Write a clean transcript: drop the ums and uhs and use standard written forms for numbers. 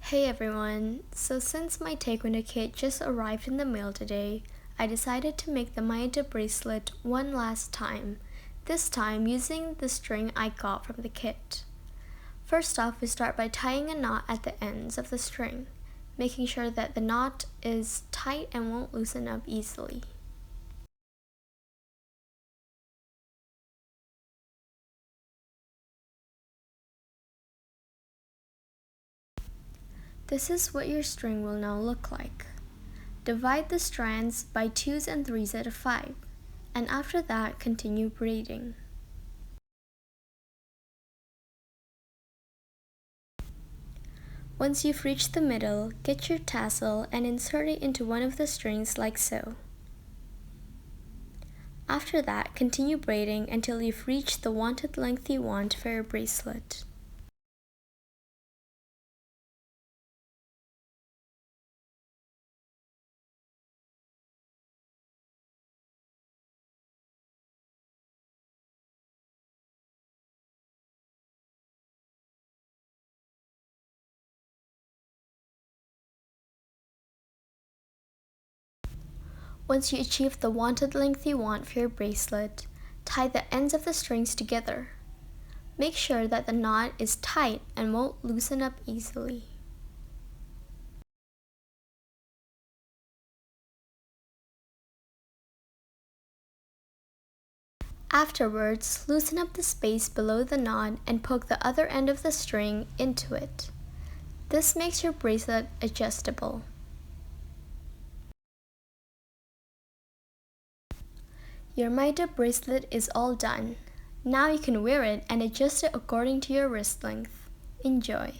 Hey everyone, so since my Taekwondo kit just arrived in the mail today, I decided to make the Maeda bracelet one last time, this time using the string I got from the kit. First off, we start by tying a knot at the ends of the string, making sure that the knot is tight and won't loosen up easily. This is what your string will now look like. Divide the strands by 2s and 3s out of 5, and after that continue braiding. Once you've reached the middle, get your tassel and insert it into one of the strings like so. After that, continue braiding until you've reached the wanted length you want for your bracelet. Once you achieve the wanted length you want for your bracelet, tie the ends of the strings together. Make sure that the knot is tight and won't loosen up easily. Afterwards, loosen up the space below the knot and poke the other end of the string into it. This makes your bracelet adjustable. Your Maeda bracelet is all done. Now you can wear it and adjust it according to your wrist length. Enjoy!